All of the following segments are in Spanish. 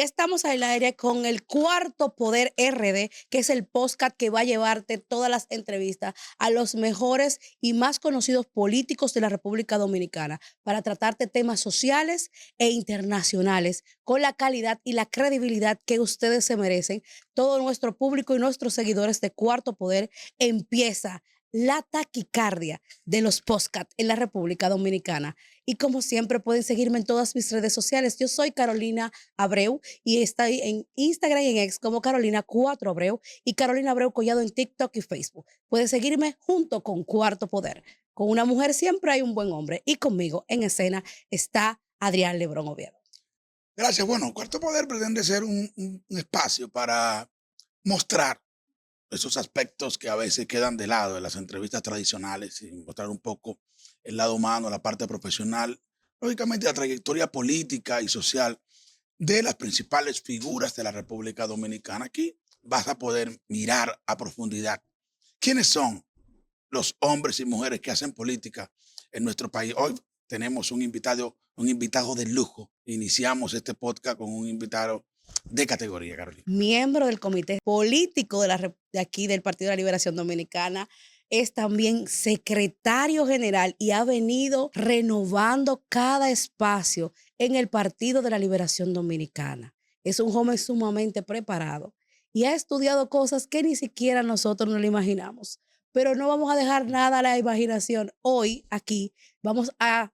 ya estamos al aire con el Cuarto Poder RD, que es el podcast que va a llevarte todas las entrevistas a los mejores y más conocidos políticos de la República Dominicana para tratarte temas sociales e internacionales con la calidad y la credibilidad que ustedes se merecen. Todo nuestro público y nuestros seguidores de Cuarto Poder empieza la taquicardia de los podcasts en la República Dominicana. Y como siempre pueden seguirme en todas mis redes sociales. Yo soy Carolina Abreu y estoy en Instagram y en X como Carolina 4 Abreu y Carolina Abreu Collado en TikTok y Facebook. Pueden seguirme junto con Cuarto Poder. Con una mujer siempre hay un buen hombre y conmigo en escena está Adrián Lebrón Oviedo. Gracias. Bueno, Cuarto Poder pretende ser un espacio para mostrar esos aspectos que a veces quedan de lado en las entrevistas tradicionales y mostrar un poco el lado humano, la parte profesional, lógicamente la trayectoria política y social de las principales figuras de la República Dominicana. Aquí vas a poder mirar a profundidad quiénes son los hombres y mujeres que hacen política en nuestro país. Hoy tenemos un invitado de lujo. Iniciamos este podcast con un invitado de categoría, Carolina. Miembro del comité político de aquí del Partido de la Liberación Dominicana, es también secretario general y ha venido renovando cada espacio en el Partido de la Liberación Dominicana. Es un joven sumamente preparado y ha estudiado cosas que ni siquiera nosotros no le imaginamos. Pero no vamos a dejar nada a la imaginación. Hoy aquí vamos a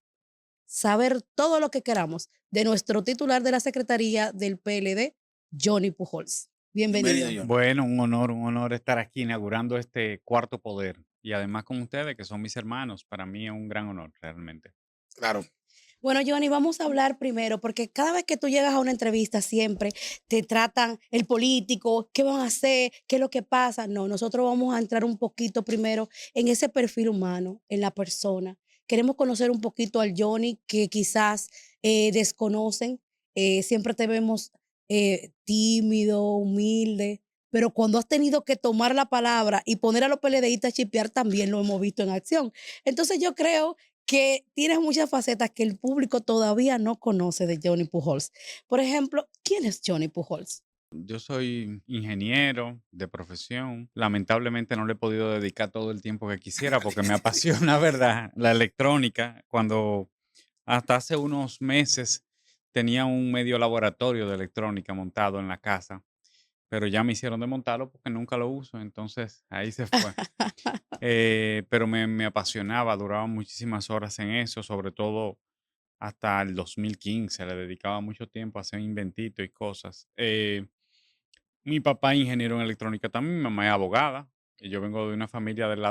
saber todo lo que queramos de nuestro titular de la Secretaría del PLD, Johnny Pujols. Bienvenido, Bienvenido. John. Bueno, un honor estar aquí inaugurando este cuarto poder y además con ustedes que son mis hermanos. Para mí es un gran honor realmente. Claro. Bueno, Johnny, vamos a hablar primero, porque cada vez que tú llegas a una entrevista siempre te tratan el político, qué van a hacer, qué es lo que pasa. No, nosotros vamos a entrar un poquito primero en ese perfil humano, en la persona. Queremos conocer un poquito al Johnny que quizás desconocen. Siempre te vemos tímido, humilde, pero cuando has tenido que tomar la palabra y poner a los PLDistas a chipear, también lo hemos visto en acción. Entonces yo creo que tienes muchas facetas que el público todavía no conoce de Johnny Pujols. Por ejemplo, ¿quién es Johnny Pujols? Yo soy ingeniero de profesión. Lamentablemente no le he podido dedicar todo el tiempo que quisiera porque me apasiona, ¿verdad? La electrónica. Cuando hasta hace unos meses tenía un medio laboratorio de electrónica montado en la casa, pero ya me hicieron desmontarlo porque nunca lo uso. Entonces ahí se fue. Pero me apasionaba, duraba muchísimas horas en eso, sobre todo hasta el 2015, le dedicaba mucho tiempo a hacer inventitos y cosas. Mi papá es ingeniero en electrónica también, mi mamá es abogada, y yo vengo de una familia del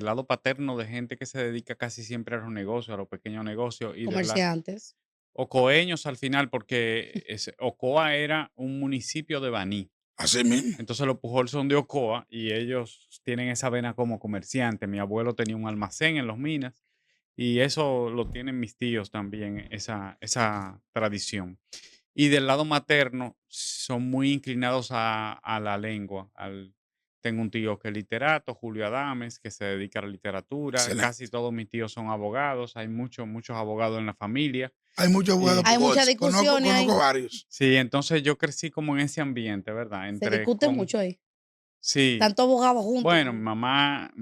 lado paterno de gente que se dedica casi siempre a los negocios, a los pequeños negocios, y Comerciantes. ocoeños al final, porque Ocoa era un municipio de Baní. Así mismo. Entonces los Pujol son de Ocoa y ellos tienen esa vena como comerciante. Mi abuelo tenía un almacén en Los Minas y eso lo tienen mis tíos también, esa tradición. Y del lado materno son muy inclinados a la lengua. Tengo un tío que es literato, Julio Adames, que se dedica a la literatura. Excelente. Casi todos mis tíos son abogados. Hay muchos abogados en la familia. Hay muchos abogados Hay Y muchas Pujols. discusiones Conozco ahí. varios. sí, entonces yo crecí como en ese ambiente, ¿verdad? Se discute mucho ahí. Sí, Tanto abogados juntos. bueno, mi mamá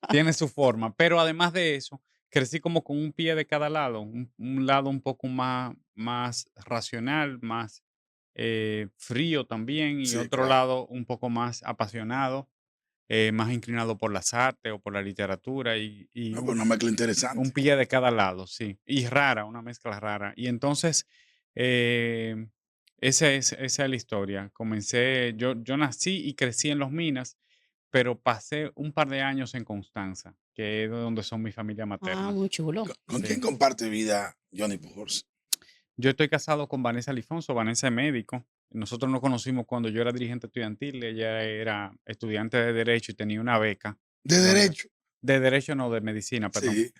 tiene su forma, pero además de eso, crecí como con un pie de cada lado, un lado un poco más racional, más frío también, y Sí, otro claro. lado un poco más apasionado, más inclinado por las artes o por la literatura, y No, pues una mezcla un interesante. pie de cada lado, sí, y rara, una mezcla rara. Y entonces, eh, esa es la historia. Yo nací y crecí en Los Minas, pero pasé un par de años en Constanza, que es de donde son mi familia Ah, materna. muy chulo. ¿Con quién Sí. comparte vida Johnny Pujols? Yo estoy casado con Vanessa Alifonso, Vanessa es médico. Nosotros nos conocimos cuando yo era dirigente estudiantil, ella era estudiante de Derecho y tenía una beca De en la derecho. de Derecho, no, de Medicina, perdón. Sí.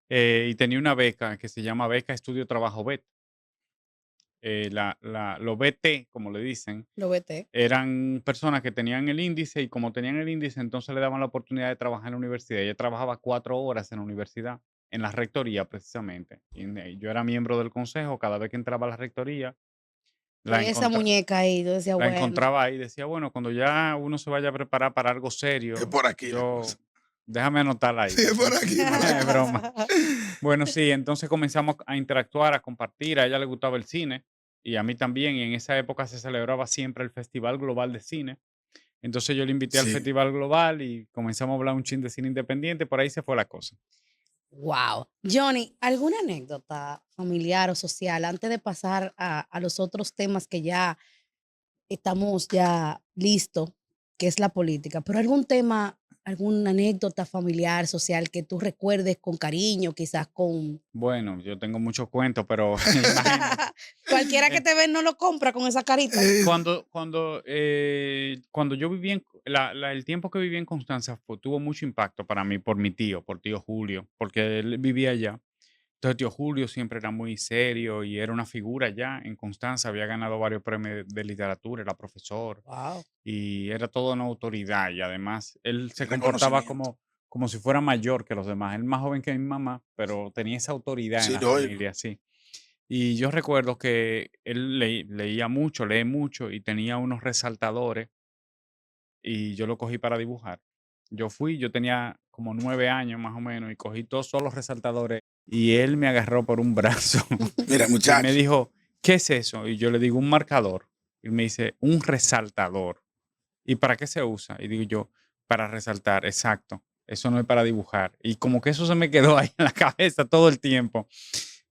Y tenía una beca que se llama Beca Estudio Trabajo BET. Los BT, como le dicen, Lo vete. eran personas que tenían el índice y como tenían el índice, entonces le daban la oportunidad de trabajar en la universidad. Ella trabajaba 4 horas en la universidad, en la rectoría precisamente. Yo era miembro del consejo cada vez que entraba a la rectoría. La Esa encontra- muñeca ahí, yo decía, la bueno. encontraba ahí, decía, bueno, cuando ya uno se vaya a preparar para algo Es serio, por aquí la yo, cosa. déjame anotarla ahí. Sí, es por aquí, por aquí. Es broma. Bueno, sí, entonces comenzamos a interactuar, a compartir. A ella le gustaba el cine y a mí también. Y en esa época se celebraba siempre el Festival Global de Cine. Entonces yo le invité al Sí. Festival Global y comenzamos a hablar un chin de cine independiente. Por ahí se fue la cosa. Wow. Johnny, ¿alguna anécdota familiar o social antes de pasar a los otros temas que ya estamos ya listos, que es la política? Pero algún tema, alguna anécdota familiar, social que tú recuerdes con cariño, quizás con... Bueno, yo tengo muchos cuentos, pero imagínate. Cualquiera que Eh, te ve no lo compra con esa carita. Cuando yo viví el tiempo que viví en Constanza tuvo mucho impacto para mí por mi tío, por tío Julio, porque él vivía allá. Entonces tío Julio siempre era muy serio y era una figura ya en Constanza, había ganado varios premios de literatura, era profesor Wow. y era toda una autoridad y además él se comportaba Reconocimiento. como si fuera mayor que los demás, él más joven que mi mamá, pero tenía esa autoridad en Sí, la lógico. familia, sí. Y yo recuerdo que él leía mucho, lee mucho y tenía unos resaltadores y yo lo cogí para dibujar. Yo tenía como 9 años más o menos y cogí todos los resaltadores y él me agarró por un brazo Mira, y me muchacho. dijo, ¿qué es eso? Y yo le digo, un marcador. Y me dice, un resaltador. ¿Y para qué se usa? Y digo yo, para resaltar, exacto. Eso no es para dibujar. Y como que eso se me quedó ahí en la cabeza todo el tiempo.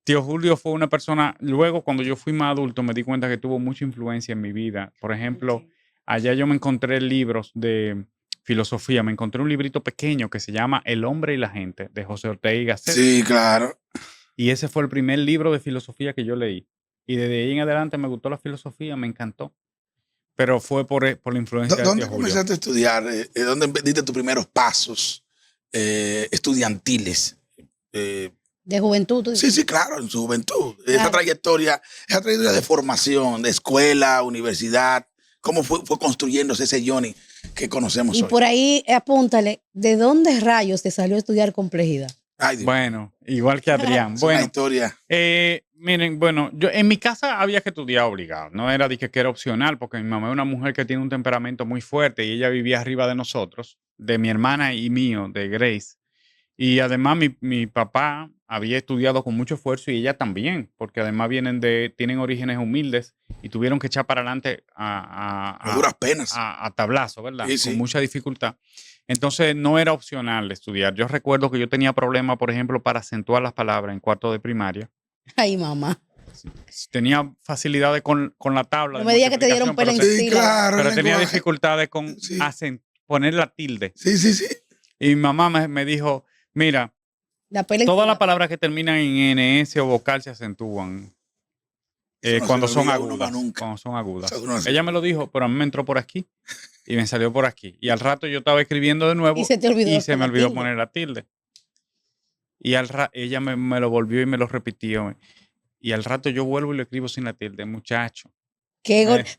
Tío Julio fue una persona, luego cuando yo fui más adulto me di cuenta que tuvo mucha influencia en mi vida. Por ejemplo, Ok. allá yo me encontré libros de filosofía, me encontré un librito pequeño que se llama El hombre y la gente, de José Ortega y Gasset. Sí, claro. Y ese fue el primer libro de filosofía que yo leí. Y desde ahí en adelante me gustó la filosofía, me encantó. Pero fue por la influencia de tío ¿Dónde Julio. comenzaste a estudiar? ¿Dónde diste tus primeros pasos estudiantiles? Eh, De juventud, tú sí, dices. sí, claro, en su juventud. Claro. Esa trayectoria de formación, de escuela, universidad, ¿cómo fue construyéndose ese Johnny que conocemos Y hoy? por ahí apúntale, ¿de dónde rayos te salió a estudiar complejidad? Ay, Dios, Bueno, igual que Adrián. es una Bueno, historia. miren, bueno, yo en mi casa había que estudiar obligado, no era de que era opcional, porque mi mamá es una mujer que tiene un temperamento muy fuerte y ella vivía arriba de nosotros, de mi hermana y mío, de Grace. Y además mi papá había estudiado con mucho esfuerzo y ella también, porque además tienen orígenes humildes y tuvieron que echar para adelante A duras penas. a tablazo, ¿verdad? Sí, Con sí. mucha dificultad. Entonces no era opcional estudiar. Yo recuerdo que yo tenía problemas, por ejemplo, para acentuar las palabras en cuarto de primaria. Ay, mamá. Tenía facilidades con la tabla No de me digas que te dieron multiplicación, pela en Sí, sílaba. claro, el pero tenía lenguaje. dificultades con Sí, poner la tilde. sí, sí, sí. Y mi mamá me dijo, mira, La pela en todas las sílaba. palabras que terminan en NS o vocal se acentúan Eso no se cuando le son olvida a uno más agudas. nunca. Cuando son Eso agudas. uno se- Ella me lo dijo, pero a mí me entró por aquí y me salió por aquí. Y al rato yo estaba escribiendo de nuevo Y se te olvidó y se con me la olvidó tilde. poner la tilde. Y ella me lo volvió y me lo repitió. Y al rato yo vuelvo y lo escribo sin la tilde, muchacho.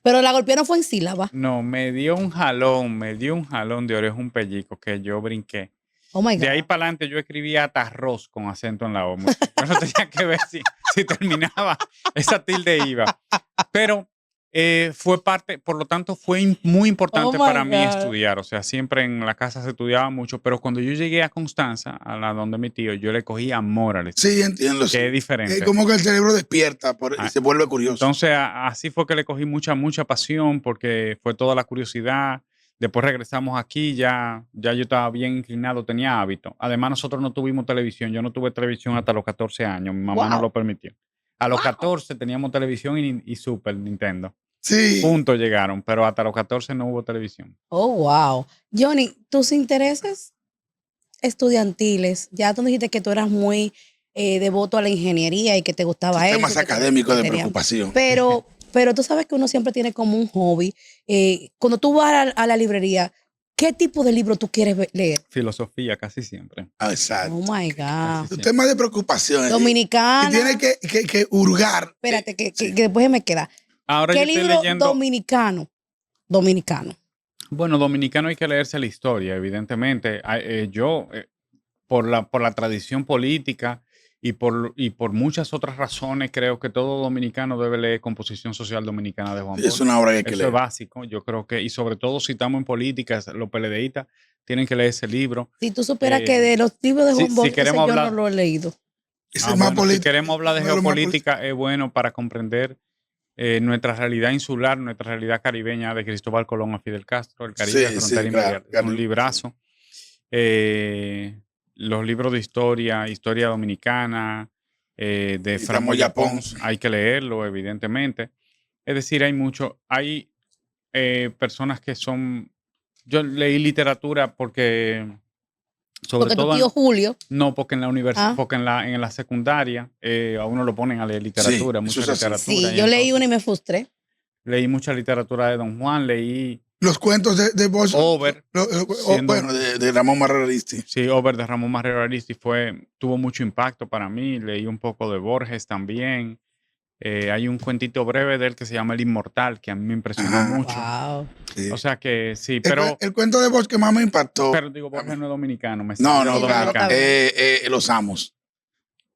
Pero la golpearon fue en sílaba. No, me dio un jalón de oreja, un pellico que yo brinqué. Oh my De ahí God. para adelante yo escribía hasta arroz con acento en la O. Yo no tenía que ver si terminaba, esa tilde iba. Pero fue parte, por lo tanto, muy Oh importante my para mí God. estudiar. O sea, siempre en la casa se estudiaba mucho, pero cuando yo llegué a Constanza, a la donde mi tío, yo le cogí amor al estudio, Sí, entiendo. que Sí. es Es diferente. como que el cerebro despierta y Ah, se vuelve curioso. Entonces, así fue que le cogí mucha pasión porque fue toda la curiosidad. Después regresamos aquí, ya yo estaba bien inclinado, tenía hábito. Además, nosotros no tuvimos televisión. Yo no tuve televisión hasta los 14 años. Mi mamá no Wow. lo permitió. A los Wow. 14 teníamos televisión y Super Nintendo. Sí. Punto llegaron, pero hasta los 14 no hubo televisión. Oh, wow. Johnny, tus intereses estudiantiles, ya tú dijiste que tú eras muy devoto a la ingeniería y que te gustaba eso. Temas Que académicos que de tenías- preocupación. pero tú sabes que uno siempre tiene como un hobby. Cuando tú vas a la librería, ¿qué tipo de libro tú quieres leer? Filosofía casi siempre. Ah, Oh exacto. my Casi God. Tu siempre. tema de preocupación. Y Dominicana. tiene que hurgar. Espérate, que Sí. después se me queda. Ahora yo ¿Qué estoy libro leyendo. dominicano? Dominicano. Bueno, dominicano hay que leerse la historia, evidentemente. Yo, por la tradición política y por muchas otras razones creo que todo dominicano debe leer Composición Social Dominicana de Juan Sí, es Bosch. una obra que hay que Eso leer. es básico, yo creo que, y sobre todo si estamos en política, los PLDistas tienen que leer ese libro. Si tú supieras que de los libros de si Juan Bosch, ese queremos yo no hablar, lo he leído. Ese es más bueno, si político. queremos hablar de uno los más geopolítica, es bueno para comprender nuestra realidad insular, nuestra realidad caribeña de Cristóbal Colón a Fidel Castro, el Caribe, Sí, frontera sí, inmediata. claro, Es un sí. librazo. Los libros de historia dominicana, de Y Fran Moya Moya Pons, hay que leerlo, evidentemente. Es decir, hay personas que son, yo leí literatura porque, sobre Porque tu todo, tío Julio, no, porque en la universidad, ah, porque en la secundaria a uno lo ponen a leer Sí, literatura, eso mucha es así. literatura. sí, Y yo leí entonces una y me frustré. leí mucha literatura de Don Juan, leí Los cuentos de Bosch, Over, bueno, de Ramón Marrero Aristi. sí, Over de Ramón Marrero Aristi tuvo mucho impacto para mí. Leí un poco de Borges también. Hay un cuentito breve de él que se llama El Inmortal, que a mí me impresionó Ajá, mucho. Wow. sí. O sea que sí, El cuento de Bosch que más me impactó. pero digo, Borges no es dominicano, me No, salió no, Sí, no, claro. está dominicano. bien. Los Amos.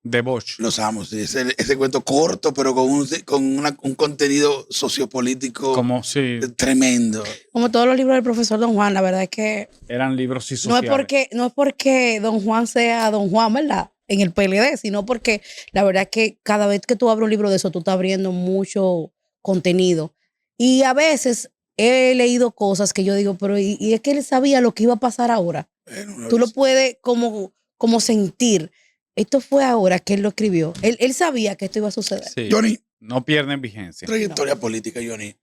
De Bosch. Los Amos. Sí. Ese cuento corto, pero con un contenido sociopolítico Como si tremendo. Como todos los libros del profesor Don Juan, la verdad es que eran libros sí no es sociales. no es porque Don Juan sea Don Juan, ¿verdad? En el PLD, sino porque la verdad es que cada vez que tú abres un libro de eso, tú estás abriendo mucho contenido. Y a veces he leído cosas que yo digo, pero y es que él sabía lo que iba a pasar ahora. Bueno, Tú lo puedes como sentir. Esto fue ahora que él lo escribió. Él sabía que esto iba a suceder. Sí, Johnny, no pierden vigencia. trayectoria política, Johnny.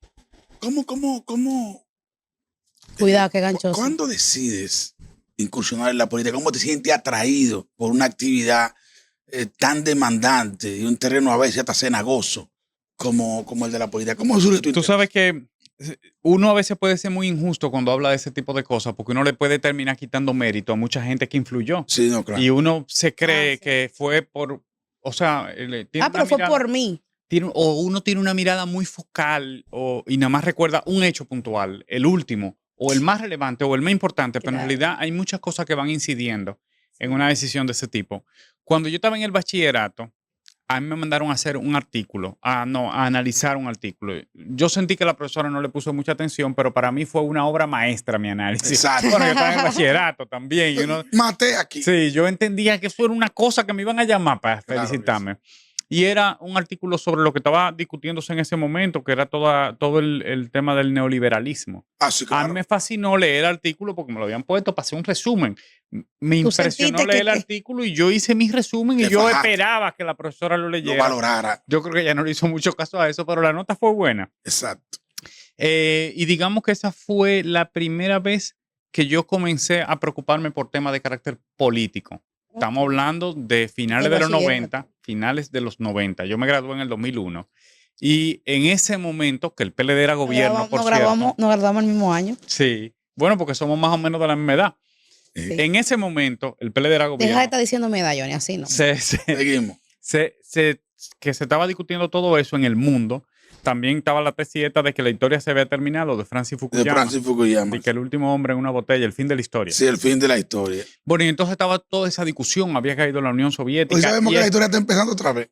¿Cómo Cuidado, que ganchoso. ¿Cuándo decides incursionar en la política? ¿Cómo te sientes atraído por una actividad tan demandante y un terreno a veces hasta cenagoso como el de la política? ¿Cómo surge tu Tú interés? sabes que uno a veces puede ser muy injusto cuando habla de ese tipo de cosas, porque uno le puede terminar quitando mérito a mucha gente que influyó. Sí, no, claro. Y uno se cree sí. que fue por, o sea, tiene Pero una fue mirada, por mí. o uno tiene una mirada muy focal y nada más recuerda un hecho puntual, el último, o el más relevante, o el más importante, pero en Claro. realidad hay muchas cosas que van incidiendo en una decisión de ese tipo. Cuando yo estaba en el bachillerato, a mí me mandaron a hacer un artículo, a analizar un artículo. Yo sentí que la profesora no le puso mucha atención, pero para mí fue una obra maestra mi análisis. Exacto. Bueno, yo estaba en el bachillerato también. Y uno, Maté aquí. sí, yo entendía que eso era una cosa que me iban a llamar para Claro que felicitarme. Y era un artículo sobre lo que estaba discutiéndose en ese momento, que era todo el tema del neoliberalismo. Ah, sí, A claro. mí me fascinó leer el artículo porque me lo habían puesto para hacer un resumen. Me Tú impresionó sentiste leer el que- artículo y yo hice mi resumen y Te yo fajaste. esperaba que la profesora lo Lo leyera. valorara. Yo creo que ella no le hizo mucho caso a eso, pero la nota fue buena. Exacto. Y digamos que esa fue la primera vez que yo comencé a preocuparme por temas de carácter político. Estamos hablando de finales de los 90, finales de los 90. Yo me gradué en el 2001. Y en ese momento, que el PLD era gobierno, por cierto. Nos graduamos el mismo año. Sí. Bueno, porque somos más o menos de la misma edad. Sí. En ese momento, el PLD era gobierno. Deja de estar diciendo medallones, así no. Seguimos. Que se estaba discutiendo todo eso en el mundo. También estaba la tesis esta de que la historia se había terminado, de Francis De Fukuyama. Francis Fukuyama. De que el último hombre en una botella, el fin de la historia. Sí, el fin de la historia. Bueno, y entonces estaba toda esa discusión, había caído la Unión Soviética. Hoy sabemos y que la historia está empezando otra vez.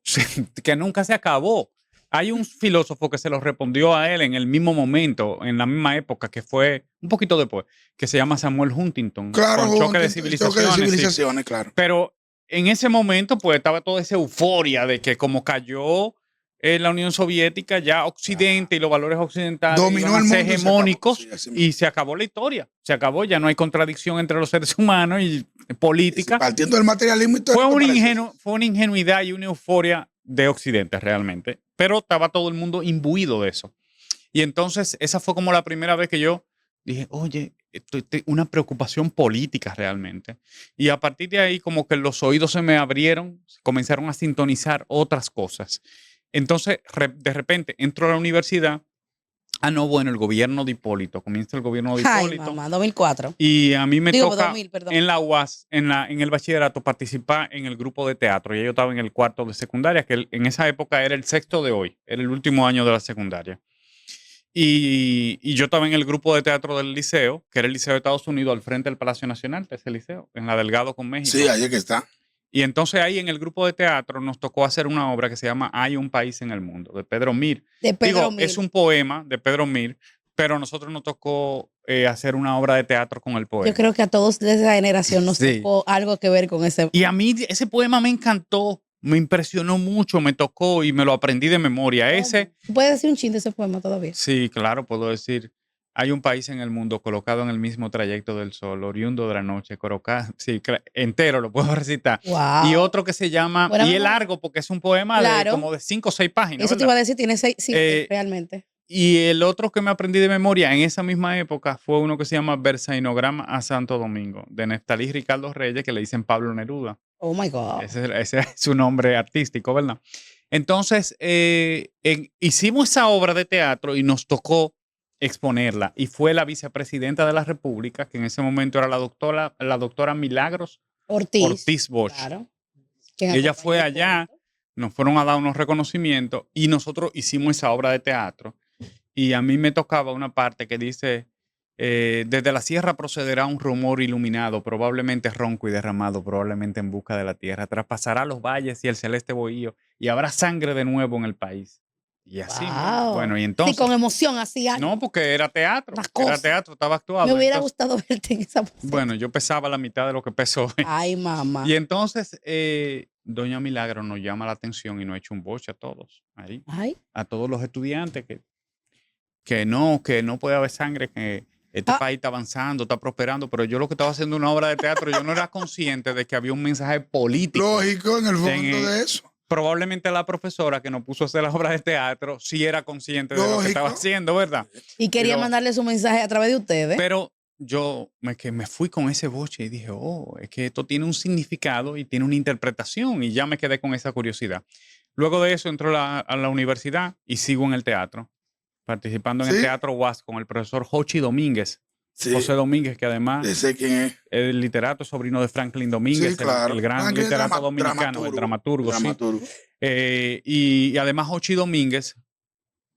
que nunca se acabó. Hay un filósofo que se lo respondió a él en el mismo momento, en la misma época, que fue un poquito después, que se llama Samuel Huntington. Claro, con choque de Choque civilizaciones. de sí. civilizaciones, claro. Pero en ese momento, pues estaba toda esa euforia de que como cayó la Unión Soviética, ya Occidente y los valores occidentales Dominó iban a el ser mundo y se hegemónicos acabó. Sí, así mismo. y se acabó la historia. Se acabó, ya no hay contradicción entre los seres humanos y política. Partiendo del materialismo histórico. Fue una ingenuidad y una euforia de Occidente realmente, pero estaba todo el mundo imbuido de eso. Y entonces esa fue como la primera vez que yo dije, oye, una preocupación política realmente. Y a partir de ahí como que los oídos se me abrieron, comenzaron a sintonizar otras cosas. Entonces, de repente, entro a la universidad. Ah, no, bueno, el gobierno de Hipólito. Comienza el gobierno de Hipólito. Ay, mamá, 2004. Y a mí me toca 2000, perdón. en la UAS, en el bachillerato, participar en el grupo de teatro. Ya yo estaba en el cuarto de secundaria, que en esa época era el sexto de hoy, era el último año de la secundaria. Y yo estaba en el grupo de teatro del liceo, que era el Liceo de Estados Unidos, al frente del Palacio Nacional, de ese liceo, en la Delgado con México. Sí, ahí es que está. Y entonces ahí en el grupo de teatro nos tocó hacer una obra que se llama Hay un país en el mundo, de Pedro Mir. De Pedro Digo, es Mir. un poema de Pedro Mir, pero a nosotros nos tocó hacer una obra de teatro con el Yo poema. creo que a todos de esa generación nos Sí. tocó algo que ver con ese. Y a mí ese poema me encantó, me impresionó mucho, me tocó y me lo aprendí de memoria. Ese, ¿Puedes decir un chin de ese poema todavía? sí, claro, puedo decir. Hay un país en el mundo colocado en el mismo trayecto del sol, oriundo de la noche, sí, entero lo puedo recitar. Wow. Y otro que se llama, Buena y es memoria. largo porque es un poema Claro. de como de 5 o 6 páginas. Eso te ¿verdad? iba a decir, tiene 6, sí, Eh, realmente. Y el otro que me aprendí de memoria en esa misma época fue uno que se llama Versainograma a Santo Domingo, de Neftalí Ricardo Reyes, que le dicen Pablo Neruda. Oh my God. Ese es su nombre artístico, ¿verdad? Entonces, hicimos esa obra de teatro y nos tocó exponerla. Y fue la vicepresidenta de la República, que en ese momento era la doctora Milagros Ortiz Bosch. Claro. Ella fue allá, nos fueron a dar unos reconocimientos y nosotros hicimos esa obra de teatro. Y a mí me tocaba una parte que dice, desde la sierra procederá un rumor iluminado, probablemente ronco y derramado, probablemente en busca de la tierra. Traspasará los valles y el celeste bohío y habrá sangre de nuevo en el país. Y así, Wow. bueno, y entonces... Sí, con emoción, así. No, porque era teatro. Una Era cosa. teatro, estaba actuado. Me hubiera entonces, gustado verte en esa posición. bueno, yo pesaba la mitad de lo que pesó. Ay, mamá. Y entonces, doña Milagro nos llama la atención y nos echa un boche a todos, ahí, Ay. a todos los estudiantes que no puede haber sangre, que este país está avanzando, está prosperando, pero yo lo que estaba haciendo una obra de teatro, yo no era consciente de que había un mensaje político. Lógico, en el fondo de eso. Probablemente la profesora que nos puso a hacer la obra de teatro sí era consciente de lo que estaba haciendo, ¿verdad? Y quería mandarle su mensaje a través de ustedes. Pero yo me fui con ese boche y dije, oh, es que esto tiene un significado y tiene una interpretación, y ya me quedé con esa curiosidad. Luego de eso entró a la universidad y sigo en el teatro, participando en el Teatro UAS con el profesor Jochi Domínguez. Sí. José Domínguez, que además sé quién es. El literato sobrino de Franklin Domínguez, sí, claro. el gran literato dominicano, el dramaturgo. Sí. Y además Jochi Domínguez,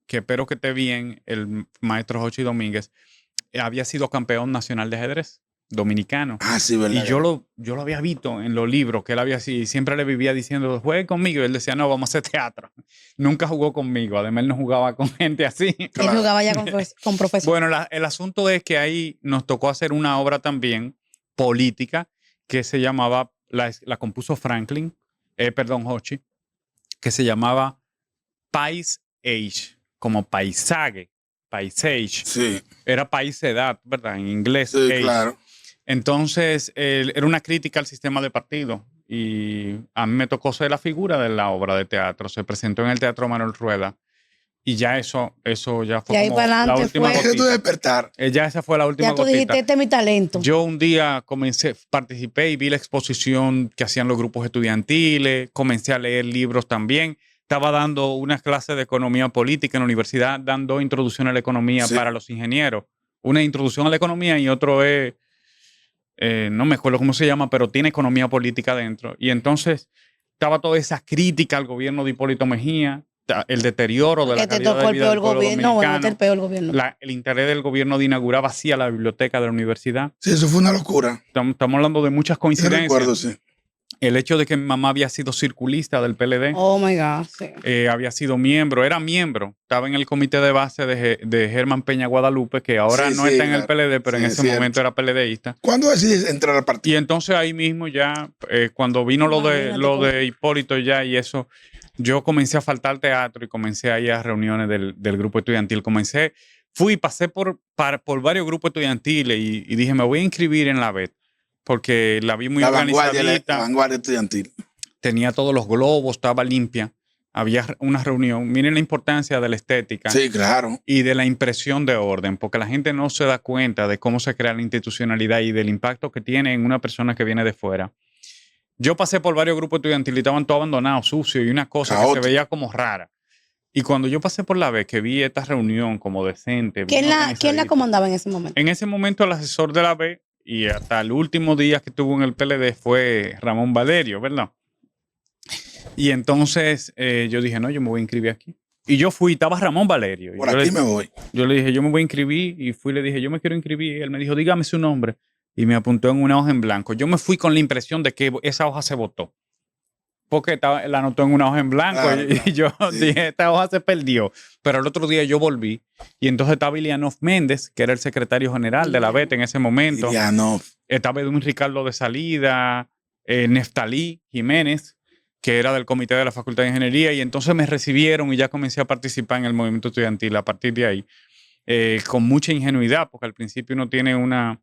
que espero que esté bien, el maestro Jochi Domínguez, había sido campeón nacional de ajedrez dominicano. Ah, sí, ¿verdad? Y yo lo había visto en los libros que él había así, siempre le vivía diciendo, juegue conmigo. Y él decía, no, vamos a hacer teatro. Nunca jugó conmigo. Además, él no jugaba con gente así. Claro. Él jugaba ya con profesores. Bueno, el asunto es que ahí nos tocó hacer una obra también política que se llamaba, la compuso Franklin, Hochi, que se llamaba Pais Age, como paisaje. Paisage. Sí. Era paisedad, ¿verdad? En inglés. Sí, age. Claro. Entonces, era una crítica al sistema de partido. Y a mí me tocó ser la figura de la obra de teatro. Se presentó en el Teatro Manuel Rueda. Y ya eso ya fue como la última gotita. Ya esa fue la última gotita. Ya tú dijiste, este es mi talento. Yo un día participé y vi la exposición que hacían los grupos estudiantiles. Comencé a leer libros también. Estaba dando unas clases de economía política en la universidad, dando introducción a la economía para los ingenieros. Una introducción a la economía y otro es, no me acuerdo cómo se llama, pero tiene economía política dentro. Y entonces estaba toda esa crítica al gobierno de Hipólito Mejía, el deterioro de la calidad de vida del pueblo dominicano, el interés del gobierno de inaugurar vacía la biblioteca de la universidad. Sí, eso fue una locura. Estamos hablando de muchas coincidencias. Yo recuerdo, sí. El hecho de que mi mamá había sido circulista del PLD. Oh, my God, sí. Había sido miembro, estaba en el comité de base de Germán Peña Guadalupe, que ahora no está en el PLD, pero en ese momento era PLDista. ¿Cuándo decidiste entrar al partido? Y entonces ahí mismo ya, cuando vino lo de Hipólito ya y eso, yo comencé a faltar al teatro y comencé a ir a reuniones del grupo estudiantil. Pasé por varios grupos estudiantiles y dije, me voy a inscribir en la BET. Porque la vi muy organizadita. La vanguardia estudiantil. Tenía todos los globos, estaba limpia. Había una reunión. Miren la importancia de la estética. Sí, claro. Y de la impresión de orden, porque la gente no se da cuenta de cómo se crea la institucionalidad y del impacto que tiene en una persona que viene de fuera. Yo pasé por varios grupos estudiantiles y estaban todos abandonados, sucios y una cosa que se veía como rara. Y cuando yo pasé por la vez que vi esta reunión como decente. ¿Quién la comandaba en ese momento? En ese momento el asesor de la B y hasta el último día que estuvo en el PLD fue Ramón Valerio, ¿verdad? Y entonces yo dije, no, yo me voy a inscribir aquí. Y yo fui, estaba Ramón Valerio. Por aquí me voy. Yo le dije, yo me voy a inscribir y fui y le dije, yo me quiero inscribir. Y él me dijo, dígame su nombre. Y me apuntó en una hoja en blanco. Yo me fui con la impresión de que esa hoja se votó. porque la anotó en una hoja en blanco Claro, y yo sí. dije, esta hoja se perdió. Pero el otro día yo volví y entonces estaba Ilianov Méndez, que era el secretario general de la BET en ese momento. Ilianov. Estaba Edwin Ricardo de Salida, Neftalí Jiménez, que era del comité de la Facultad de Ingeniería, y entonces me recibieron y ya comencé a participar en el movimiento estudiantil a partir de ahí, con mucha ingenuidad, porque al principio uno tiene una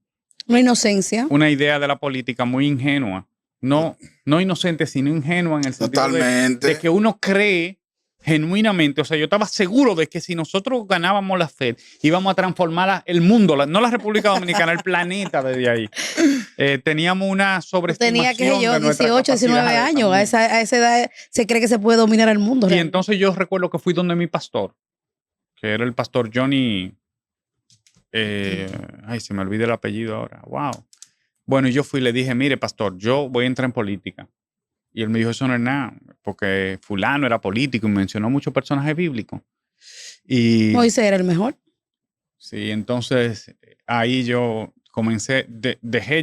inocencia. Una idea de la política muy ingenua. No inocente, sino ingenua en el sentido Totalmente. de que uno cree genuinamente, o sea, yo estaba seguro de que si nosotros ganábamos la FED, íbamos a transformar el mundo, no la República Dominicana, el planeta desde ahí. Teníamos una sobreestimación Tenía que yo, de nuestras 18, 19 capacidades años. A esa edad se cree que se puede dominar el mundo. Y realmente. entonces yo recuerdo que fui donde mi pastor, que era el pastor Johnny. Ay, se me olvida el apellido ahora. Wow. Bueno, yo fui y le dije, mire, pastor, yo voy a entrar en política. Y él me dijo, eso no es nada, porque fulano era político y mencionó muchos personajes bíblicos. Y Moisés era el mejor. sí, entonces ahí yo comencé,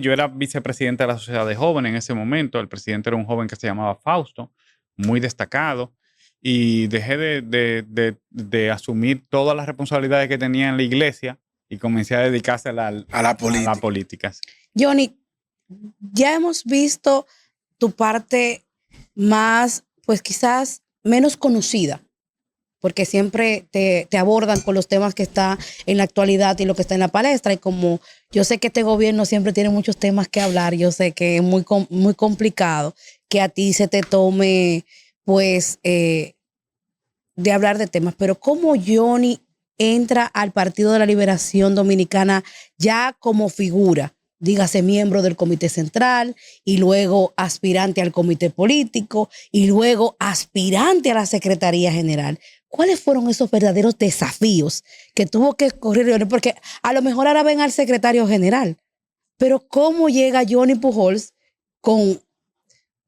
yo era vicepresidente de la Sociedad de Jóvenes en ese momento. El presidente era un joven que se llamaba Fausto, muy destacado. Y dejé de asumir todas las responsabilidades que tenía en la iglesia y comencé a dedicarse a la política. Johnny, ya hemos visto tu parte más, pues quizás menos conocida, porque siempre te abordan con los temas que están en la actualidad y lo que está en la palestra. Y como yo sé que este gobierno siempre tiene muchos temas que hablar, yo sé que es muy complicado que a ti se te tome, pues, de hablar de temas. Pero ¿cómo Johnny entra al Partido de la Liberación Dominicana ya como figura? Dígase miembro del Comité Central y luego aspirante al Comité Político y luego aspirante a la Secretaría General. ¿Cuáles fueron esos verdaderos desafíos que tuvo que correr? Porque a lo mejor ahora ven al secretario general, pero ¿cómo llega Johnny Pujols con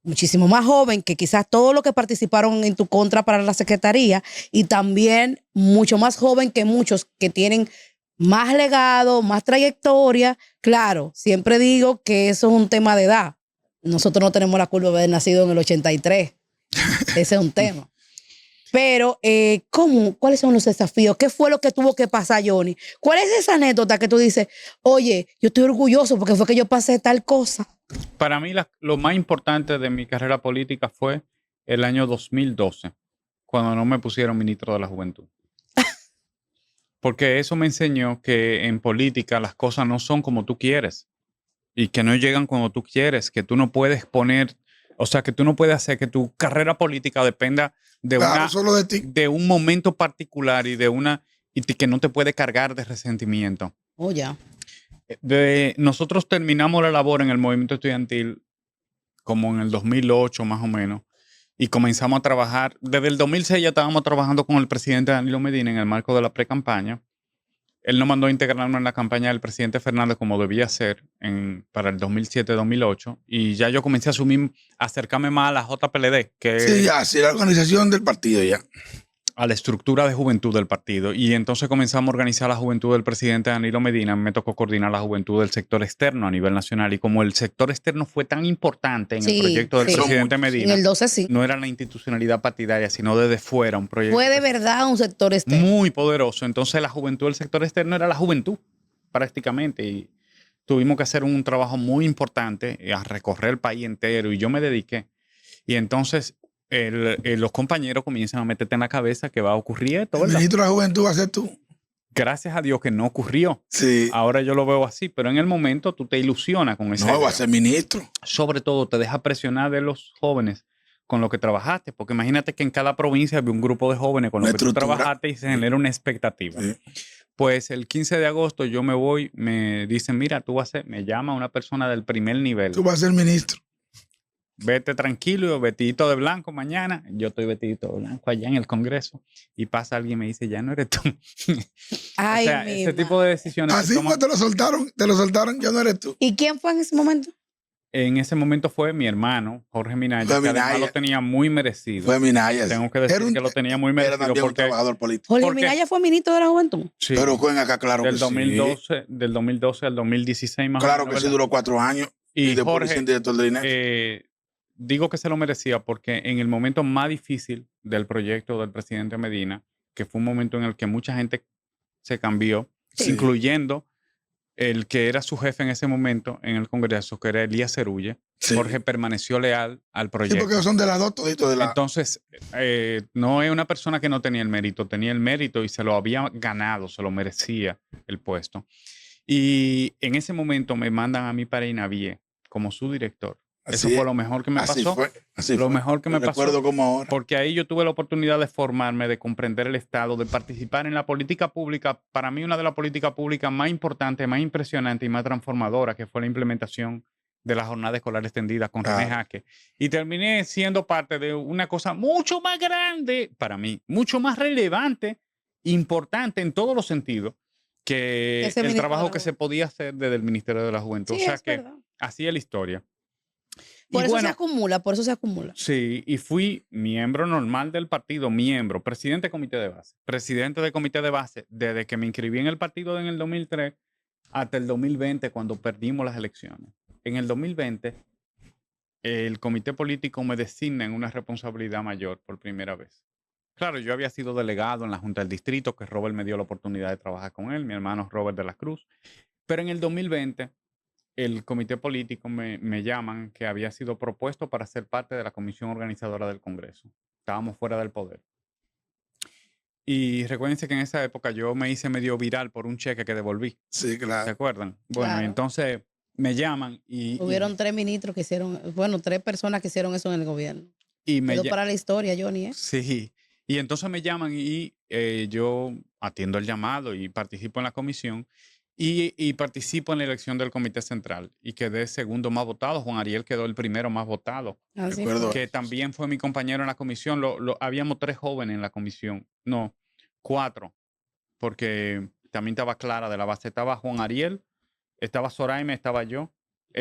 muchísimo más joven que quizás todos los que participaron en tu contra para la secretaría y también mucho más joven que muchos que tienen más legado, más trayectoria? Claro, siempre digo que eso es un tema de edad. Nosotros no tenemos la culpa de haber nacido en el 83. Ese es un tema. Pero, ¿cuáles son los desafíos? ¿Qué fue lo que tuvo que pasar, Johnny? ¿Cuál es esa anécdota que tú dices, oye, yo estoy orgulloso porque fue que yo pasé tal cosa? Para mí, lo más importante de mi carrera política fue el año 2012, cuando no me pusieron ministro de la Juventud. Porque eso me enseñó que en política las cosas no son como tú quieres y que no llegan como tú quieres, que tú no puedes poner, o sea, que tú no puedes hacer que tu carrera política dependa de, solo de ti. De un momento particular y que no te puede cargar de resentimiento. Oh, ya. Nosotros terminamos la labor en el movimiento estudiantil como en el 2008 más o menos. Y comenzamos a trabajar, desde el 2006 ya estábamos trabajando con el presidente Danilo Medina en el marco de la pre-campaña. Él nos mandó a integrarnos en la campaña del presidente Fernández como debía ser para el 2007-2008. Y ya yo comencé a acercarme más a la JPLD, Sí, la organización del partido ya. A la estructura de juventud del partido. Y entonces comenzamos a organizar la juventud del presidente Danilo Medina. Me tocó coordinar la juventud del sector externo a nivel nacional. Y como el sector externo fue tan importante en el proyecto del presidente Medina, en el 12 sí. No era la institucionalidad partidaria, sino desde fuera un proyecto. Fue de verdad un sector externo. Muy poderoso. Entonces la juventud del sector externo era la juventud, prácticamente. Y tuvimos que hacer un trabajo muy importante a recorrer el país entero. Y yo me dediqué. Y entonces los compañeros comienzan a meterte en la cabeza que va a ocurrir esto, ¿verdad? El ministro de la Juventud va a ser tú. Gracias a Dios que no ocurrió. Sí. Ahora yo lo veo así, pero en el momento tú te ilusionas con esa idea. Va a ser ministro. Sobre todo te deja presionar de los jóvenes con lo que trabajaste, porque imagínate que en cada provincia había un grupo de jóvenes con lo que tú trabajaste y se genera una expectativa. Sí. Pues el 15 de agosto yo me voy, me dicen, mira, me llama una persona del primer nivel. Tú vas a ser ministro. Vete tranquilo, vestidito de blanco mañana. Yo estoy vestidito de blanco allá en el Congreso y pasa alguien y me dice, ya no eres tú. Ay, o sea, ese tipo de decisiones. Así fue, te lo soltaron, ya no eres tú. ¿Y quién fue en ese momento? En ese momento fue mi hermano, Jorge Minaya, que además lo tenía muy merecido. Fue Minaya. Tengo que decir que lo tenía muy merecido. Era también un trabajador político. Jorge Minaya fue ministro de la Juventud. Sí. Pero fue acá, claro del que 2012, sí. Del 2012 al 2016 más claro o menos. Que sí, duró 4 años. Y después Jorge, director del INEF. digo que se lo merecía porque en el momento más difícil del proyecto del presidente Medina, que fue un momento en el que mucha gente se cambió, Sí. incluyendo el que era su jefe en ese momento en el Congreso, que era Elías Cerulle, Sí. Jorge permaneció leal al Sí, proyecto. porque son de las dos toditos de la... Entonces, no es una persona que no tenía el mérito y se lo había ganado, se lo merecía el puesto. Y en ese momento me mandan a mí para Inavie como su director. Eso Así fue es. lo mejor que me Así pasó. fue, así Lo fue. mejor que me Lo pasó. recuerdo como ahora. Porque ahí yo tuve la oportunidad de formarme, de comprender el Estado, de participar en la política pública. Para mí, una de las políticas públicas más importantes, más impresionantes y más transformadoras, que fue la implementación de la jornada escolar extendida con René Claro. Jaque. Y terminé siendo parte de una cosa mucho más grande para mí, mucho más relevante, importante en todos los sentidos, que Ese el ministro de trabajo la que se Juventud. podía hacer desde el Ministerio de la Juventud. Sí, O sea es que verdad. así es la historia. Por Y eso se bueno, acumula, por eso se acumula. sí, y fui miembro normal del partido, presidente de comité de base, presidente de comité de base desde que me inscribí en el partido en el 2003 hasta el 2020 cuando perdimos las elecciones. En el 2020, el comité político me designa en una responsabilidad mayor por primera vez. Claro, yo había sido delegado en la Junta del Distrito, que Robert me dio la oportunidad de trabajar con él, mi hermano Robert de la Cruz, pero en el 2020 el comité político me llaman que había sido propuesto para ser parte de la comisión organizadora del Congreso. Estábamos fuera del poder. Y recuérdense que en esa época yo me hice medio viral por un cheque que devolví. Sí, ¿Se claro. acuerdan? Bueno, Claro. entonces me llaman Hubieron 3 ministros que hicieron, bueno, 3 personas que hicieron eso en el gobierno. y me Quedó lla- para la historia, Johnny, ¿eh? Sí. Y entonces me llaman y yo atiendo el llamado y participo en la comisión y participo en la elección del comité central y quedé segundo más votado. Juan Ariel quedó el primero más votado, Así Recuerdo. fue. que también fue mi compañero en la comisión. Habíamos 3 jóvenes en la comisión, no, 4, porque también estaba Clara de la base. Estaba Juan Ariel, estaba Soraima, estaba yo,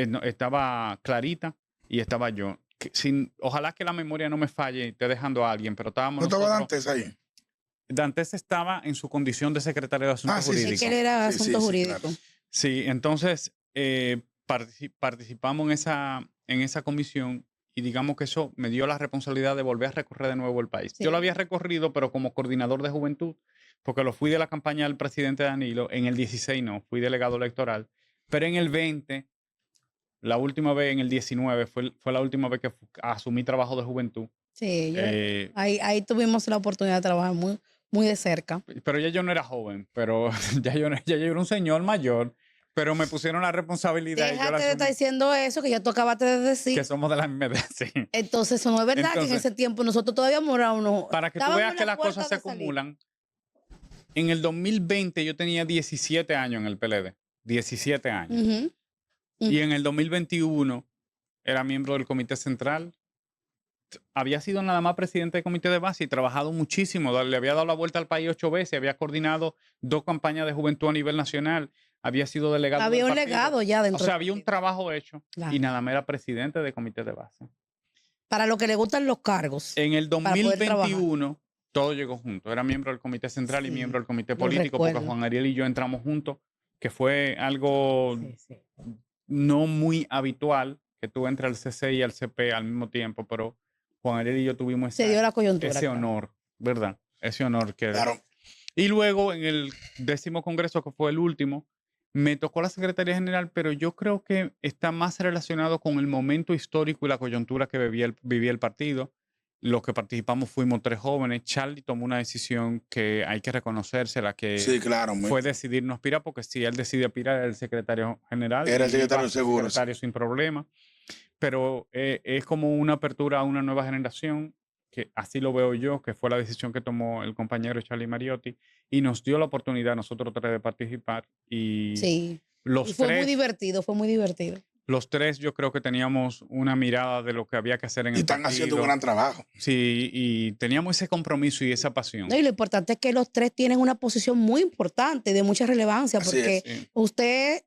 no, estaba Clarita y estaba yo. Ojalá que la memoria no me falle y esté dejando a alguien, pero estábamos ¿No estaba nosotros. Dantes ahí? Dantes estaba en su condición de secretario de Asuntos Sí, sí. Es Jurídicos. que él era Sí, sí, asunto sí, jurídico. claro. Sí, entonces participamos en esa comisión y digamos que eso me dio la responsabilidad de volver a recorrer de nuevo el país. Sí. Yo lo había recorrido, pero como coordinador de juventud, porque lo fui de la campaña del presidente Danilo. En el 16 no, fui delegado electoral, pero en el 20, la última vez, en el 19, fue la última vez que asumí trabajo de juventud. Sí, Eh, ahí tuvimos la oportunidad de trabajar muy, muy de cerca. pero ya yo no era joven, pero ya yo era un señor mayor, pero me pusieron la responsabilidad y yo la Déjate de estar asumí, diciendo eso que ya tú acabaste de decir. que somos de la misma edad, sí. Entonces, eso no es verdad que en Entonces, ese tiempo nosotros todavía morábamos. para que tú estábamos veas en que la las puerta cosas se de salir. acumulan, en el 2020 yo tenía 17 años en el PLD, 17 años. Ujú. Y en el 2021 era miembro del comité central. Había sido nada más presidente del comité de base y trabajado muchísimo. Le había dado la vuelta al país 8 veces. Había coordinado 2 campañas de juventud a nivel nacional. Había sido delegado Había del un partido. legado ya O dentro sea, del había un partido. trabajo hecho Claro. y nada más era presidente del comité de base. Para lo que le gustan los cargos. En el Para poder trabajar. 2021 todo llegó junto. Era miembro del comité central y Sí, miembro del comité lo político porque recuerdo. Juan Ariel y yo entramos juntos, que fue algo Sí, sí. no muy habitual que tú entres al CC y al CP al mismo tiempo, pero Juan Ariel y yo tuvimos Se dio la coyuntura. ese claro. honor, ¿verdad? Ese honor que... Claro. Y luego en el 10º congreso, que fue el último, me tocó la Secretaría General, pero yo creo que está más relacionado con el momento histórico y la coyuntura que vivía el partido. Los que participamos fuimos 3 jóvenes. Charlie tomó una decisión que hay que reconocérsela, que Sí, claro. fue decidir no aspirar, porque si él decide aspirar, era el secretario general. Era el y iba secretario a ser seguro, sí. secretario sin problema. Pero es como una apertura a una nueva generación, que así lo veo yo, que fue la decisión que tomó el compañero Charlie Mariotti, y nos dio la oportunidad a nosotros 3 de participar. Y Sí. los Y fue muy 3, divertido, fue muy divertido. los 3 yo creo que teníamos una mirada de lo que había que hacer en Y el están haciendo un partido. gran trabajo. Sí, y teníamos ese compromiso y esa pasión. No, y lo importante es que los 3 tienen una posición muy importante, de mucha relevancia, Así porque es. Sí. usted,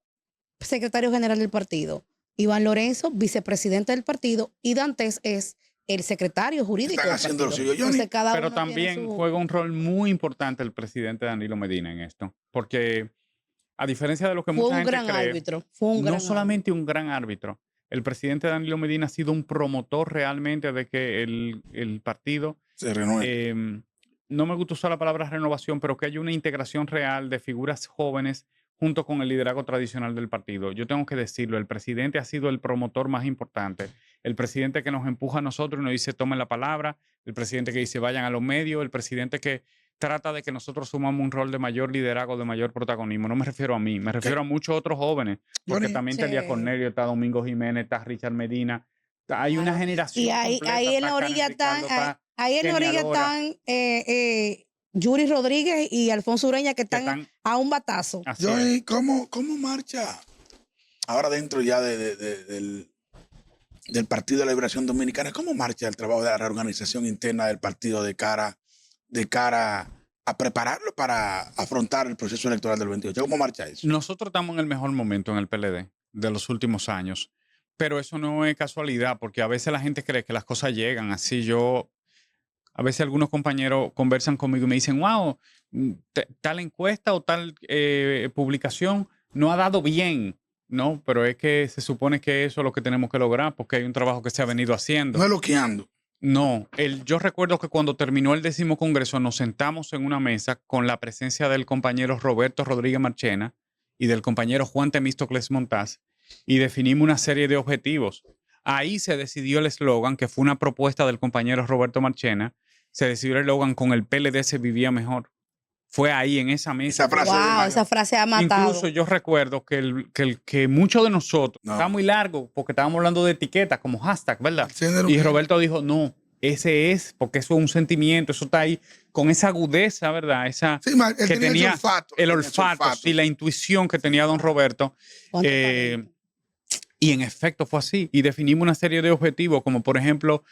secretario general del partido, Iván Lorenzo, vicepresidente del partido, y Dantes es el secretario jurídico Están del haciendo lo partido. suyo. Johnny, Entonces, cada Pero uno tiene también su- juega un rol muy importante el presidente Danilo Medina en esto, porque a diferencia de lo que Fue mucha un gente gran cree, árbitro. Fue un no gran solamente un gran árbitro, el presidente Danilo Medina ha sido un promotor realmente de que el partido, Se renueve. no me gusta usar la palabra renovación, pero que haya una integración real de figuras jóvenes junto con el liderazgo tradicional del partido. Yo tengo que decirlo, el presidente ha sido el promotor más importante, el presidente que nos empuja a nosotros y nos dice tomen la palabra, el presidente que dice vayan a los medios, el presidente que trata de que nosotros sumamos un rol de mayor liderazgo, de mayor protagonismo. No me refiero a mí, me refiero a muchos otros jóvenes, porque Johnny, también está Elías Sí. Cornelio, está Domingo Jiménez, está Richard Medina, hay una Claro. generación Y ahí, completa, ahí en está la Karen orilla Ricardo, están, está ahí en la Kenia orilla Lora, están Yuri Rodríguez y Alfonso Ureña que que están están a un batazo. así es. Johnny, ¿cómo marcha ahora dentro ya del Partido de la Liberación Dominicana? ¿Cómo marcha el trabajo de la reorganización interna del partido de cara a prepararlo para afrontar el proceso electoral del 28? ¿Cómo marcha eso? Nosotros estamos en el mejor momento en el PLD de los últimos años, pero eso no es casualidad, porque a veces la gente cree que las cosas llegan así. A veces algunos compañeros conversan conmigo y me dicen, wow, tal encuesta o tal publicación no ha dado bien. No, pero es que se supone que eso es lo que tenemos que lograr porque hay un trabajo que se ha venido haciendo. No es loqueando. No, yo recuerdo que cuando terminó el 10º Congreso nos sentamos en una mesa con la presencia del compañero Roberto Rodríguez Marchena y del compañero Juan Temístocles Montaz y definimos una serie de objetivos. Ahí se decidió el eslogan, que fue una propuesta del compañero Roberto Marchena, se decidió el eslogan con el PLD se vivía mejor. Fue ahí en esa mesa. Esa frase Wow, esa frase ha matado. Incluso yo recuerdo que muchos de nosotros, No. está muy largo porque estábamos hablando de etiquetas como hashtag, ¿verdad? Sí, de lo Y que- Roberto dijo, no, ese es, porque eso es un sentimiento, eso está ahí con esa agudeza, ¿verdad? Esa Sí, él que tenía tenía ese olfato. el tenía ese olfato, sí, la intuición que tenía don Roberto. Ponte Eh, caliente. y en efecto fue así. Y definimos una serie de objetivos, como por ejemplo,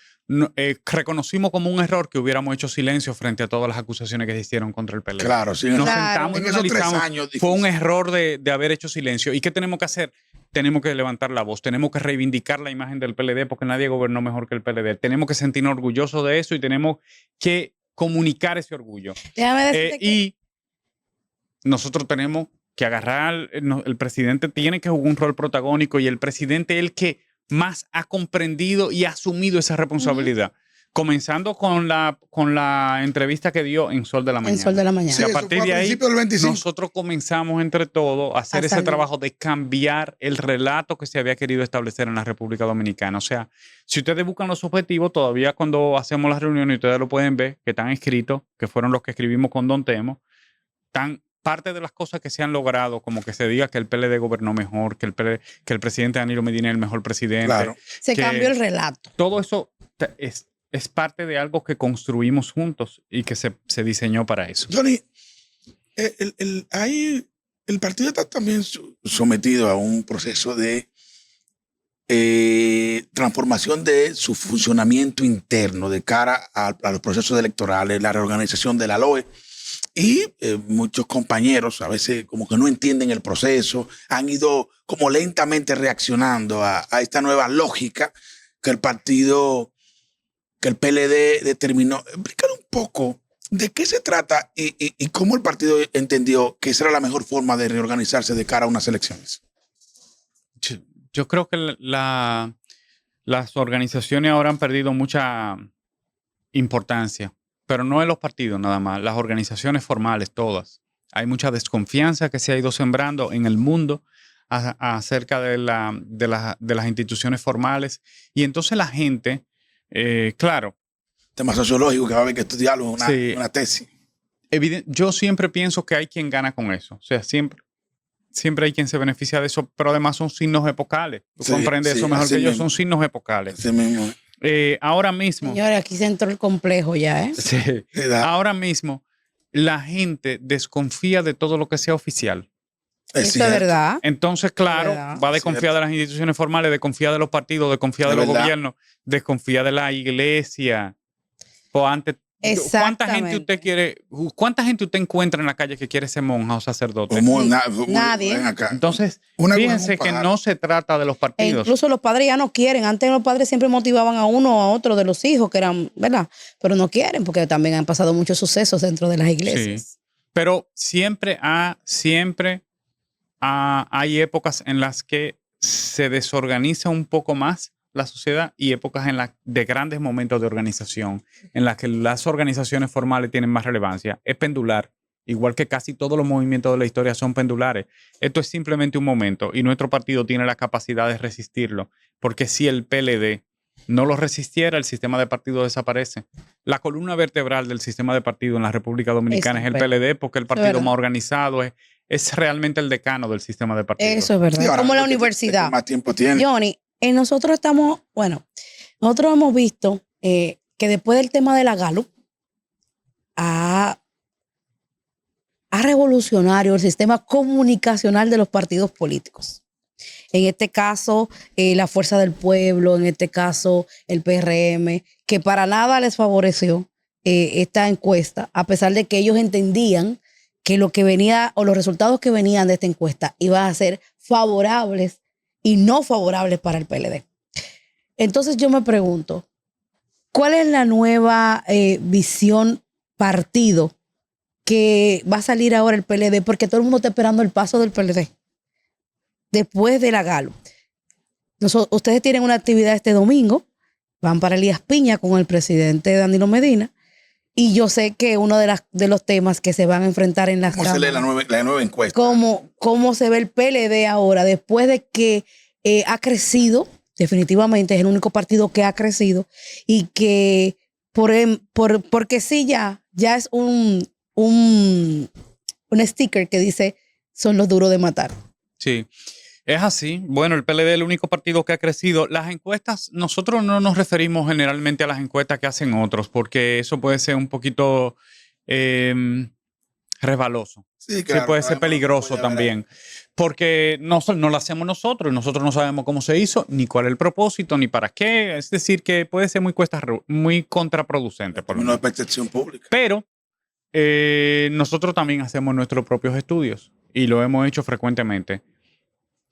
reconocimos como un error que hubiéramos hecho silencio frente a todas las acusaciones que se hicieron contra el PLD. Claro, sí. Nos Claro. sentamos y En nos esos 3 analizamos. años. Fue un difíciles. error de haber hecho silencio. ¿Y qué tenemos que hacer? Tenemos que levantar la voz, tenemos que reivindicar la imagen del PLD porque nadie gobernó mejor que el PLD. Tenemos que sentirnos orgullosos de eso y tenemos que comunicar ese orgullo. Déjame decirte que Y nosotros tenemos que agarrar, el presidente tiene que jugar un rol protagónico y el presidente es el que más ha comprendido y ha asumido esa responsabilidad. Comenzando con la entrevista que dio en Sol de la Mañana. en Sol de la Mañana. Sí, Y a eso partir fue de ahí, principio del 25. nosotros comenzamos entre todos a hacer A ese salir. trabajo de cambiar el relato que se había querido establecer en la República Dominicana. O sea, si ustedes buscan los objetivos, todavía cuando hacemos las reuniones, ustedes lo pueden ver, que están escritos, que fueron los que escribimos con Don Temo, están parte de las cosas que se han logrado, como que se diga que el PLD gobernó mejor, que el presidente Danilo Medina es el mejor presidente. Claro. Se que- cambió el relato. Todo eso es parte de algo que construimos juntos y que se diseñó para eso. Johnny, ahí el partido está también sometido a un proceso de transformación de su funcionamiento interno de cara a los procesos electorales, la reorganización de la LOE. Y muchos compañeros a veces como que no entienden el proceso, han ido como lentamente reaccionando a esta nueva lógica que el PLD determinó. Explícale un poco de qué se trata y cómo el partido entendió que esa era la mejor forma de reorganizarse de cara a unas elecciones. Yo creo que las organizaciones ahora han perdido mucha importancia, pero no en los partidos nada más, las organizaciones formales todas. Hay mucha desconfianza que se ha ido sembrando en el mundo acerca de las instituciones formales y entonces la gente, claro. Tema sociológico que va a haber que estudiarlo, Sí. una tesis. Yo siempre pienso que hay quien gana con eso. O sea, siempre hay quien se beneficia de eso, pero además son signos epocales. Tú Sí, comprendes sí, eso mejor así que yo, mismo. son signos epocales. Así mismo. Ahora mismo, Señores, aquí se entró el complejo ya, ¿eh? sí, Edad. ahora mismo la gente desconfía de todo lo que sea oficial. Eso es cierto. verdad. Entonces, claro, ¿Verdad? va a desconfiar de las instituciones formales, desconfía de los partidos, desconfía de Es los verdad. gobiernos, desconfía de la iglesia. Pues antes, ¿cuánta gente usted encuentra en la calle que quiere ser monja o sacerdote? Como Sí. Nadie. Nadie. Entonces, Una fíjense como un que pájaro. no se trata de los E partidos. incluso los padres ya no quieren. Antes los padres siempre motivaban a uno o a otro de los hijos que eran, ¿verdad? Pero no quieren porque también han pasado muchos sucesos dentro de las iglesias. Pero siempre hay épocas en las que se desorganiza un poco más la sociedad y épocas de grandes momentos de organización, en las que las organizaciones formales tienen más relevancia. Es pendular, igual que casi todos los movimientos de la historia son pendulares. Esto es simplemente un momento y nuestro partido tiene la capacidad de resistirlo, porque si el PLD no lo resistiera, el sistema de partido desaparece. La columna vertebral del sistema de partido en la República Dominicana es el PLD, porque el partido más organizado es realmente el decano del sistema de partido. Eso es verdad. Sí, ahora, como la el que universidad. más tiempo tiene. Johnny, nosotros hemos visto que después del tema de la Gallup ha revolucionado el sistema comunicacional de los partidos políticos. En este caso, la Fuerza del Pueblo, en este caso, el PRM, que para nada les favoreció esta encuesta, a pesar de que ellos entendían que lo que venía o los resultados que venían de esta encuesta iban a ser favorables y no favorables para el PLD. Entonces yo me pregunto, ¿cuál es la nueva visión partido que va a salir ahora el PLD? Porque todo el mundo está esperando el paso del PLD después de la Gallup. Ustedes tienen una actividad este domingo, van para Elías Piña con el presidente Danilo Medina, y yo sé que uno de los temas que se van a enfrentar en las ¿Cómo se lee la nueva encuesta? ¿Cómo se ve el PLD ahora después de que ha crecido? Definitivamente es el único partido que ha crecido y que porque sí ya es un sticker que dice son los duros de matar. Sí, es así. Bueno, el PLD es el único partido que ha crecido. Las encuestas, nosotros no nos referimos generalmente a las encuestas que hacen otros, porque eso puede ser un poquito resbaloso. Sí, claro, puede ser peligroso también. Porque no lo hacemos nosotros y nosotros no sabemos cómo se hizo, ni cuál es el propósito, ni para qué. Es decir, que puede ser muy contraproducente. Por una percepción pública. Pero nosotros también hacemos nuestros propios estudios y lo hemos hecho frecuentemente.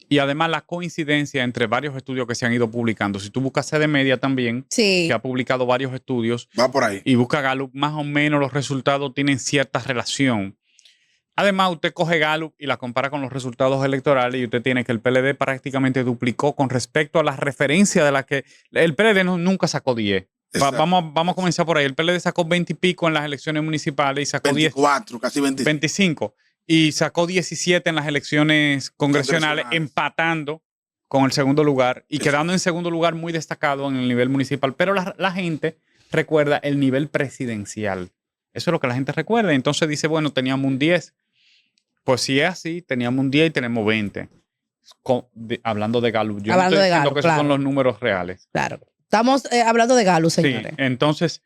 Y además la coincidencia entre varios estudios que se han ido publicando. Si tú buscas CD Media también, sí, que ha publicado varios estudios. Va por ahí. Y busca Gallup, más o menos los resultados tienen cierta relación. Además, usted coge Gallup y la compara con los resultados electorales y usted tiene que el PLD prácticamente duplicó con respecto a la referencia de la que el PLD nunca sacó 10. Vamos a comenzar por ahí. El PLD sacó 20 y pico en las elecciones municipales y sacó 24, casi 25. Y sacó 17 en las elecciones congresionales, empatando con el segundo lugar y quedando en segundo lugar muy destacado en el nivel municipal. Pero la gente recuerda el nivel presidencial. Eso es lo que la gente recuerda. Entonces dice, bueno, teníamos un 10. Pues si es así, teníamos un 10 y tenemos 20. Hablando de Gallup. Yo no estoy diciendo que esos son los números reales. Claro. Estamos hablando de Gallup, señores. Sí, entonces,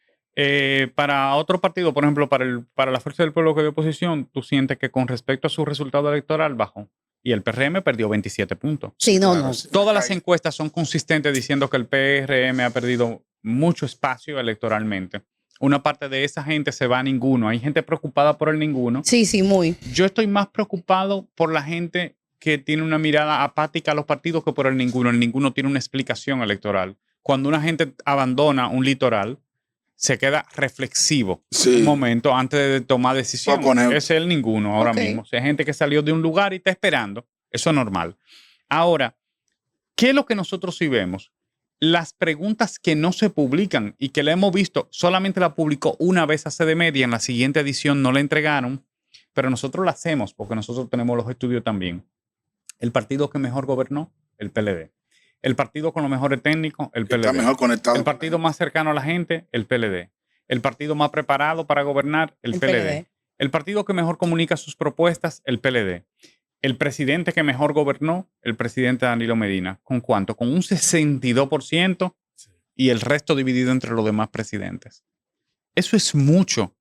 para otro partido, por ejemplo, para la Fuerza del Pueblo que dio oposición, tú sientes que con respecto a su resultado electoral bajó. Y el PRM perdió 27 puntos. Sí, no. Todas las encuestas son consistentes diciendo que el PRM ha perdido mucho espacio electoralmente. Una parte de esa gente se va a ninguno. Hay gente preocupada por el ninguno. Sí, muy. Yo estoy más preocupado por la gente que tiene una mirada apática a los partidos que por el ninguno. El ninguno tiene una explicación electoral. Cuando una gente abandona un litoral, se queda reflexivo un momento antes de tomar decisión. Ese es el ninguno ahora mismo. O sea, hay gente que salió de un lugar y está esperando. Eso es normal. Ahora, ¿qué es lo que nosotros sí vemos? Las preguntas que no se publican y que la hemos visto, solamente la publicó una vez a CD Media, en la siguiente edición no la entregaron, pero nosotros la hacemos porque nosotros tenemos los estudios también. El partido que mejor gobernó, el PLD. El partido con los mejores técnicos, el PLD. Está mejor conectado. El partido más cercano a la gente, el PLD. El partido más preparado para gobernar, el PLD. El partido que mejor comunica sus propuestas, el PLD. El presidente que mejor gobernó, el presidente Danilo Medina. ¿Con cuánto? Con un 62% y el resto dividido entre los demás presidentes. Eso es mucho.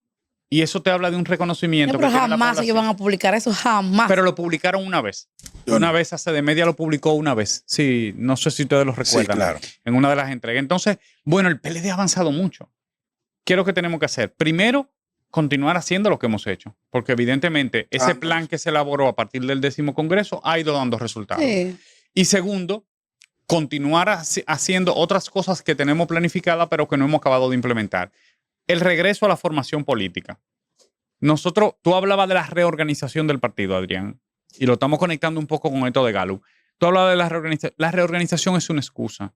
Y eso te habla de un reconocimiento. No, pero jamás ellos van a publicar eso, jamás. Pero lo publicaron una vez. Una vez hace de media lo publicó una vez. Sí, no sé si ustedes lo recuerdan. Sí, claro. En una de las entregas. Entonces, bueno, el PLD ha avanzado mucho. ¿Qué es lo que tenemos que hacer? Primero, continuar haciendo lo que hemos hecho. Porque evidentemente ese plan que se elaboró a partir del 10º Congreso ha ido dando resultados. Sí. Y segundo, continuar haciendo otras cosas que tenemos planificadas pero que no hemos acabado de implementar. El regreso a la formación política. Tú hablabas de la reorganización del partido, Adrián, y lo estamos conectando un poco con esto de Gallup. Tú hablas de la reorganización. La reorganización es una excusa,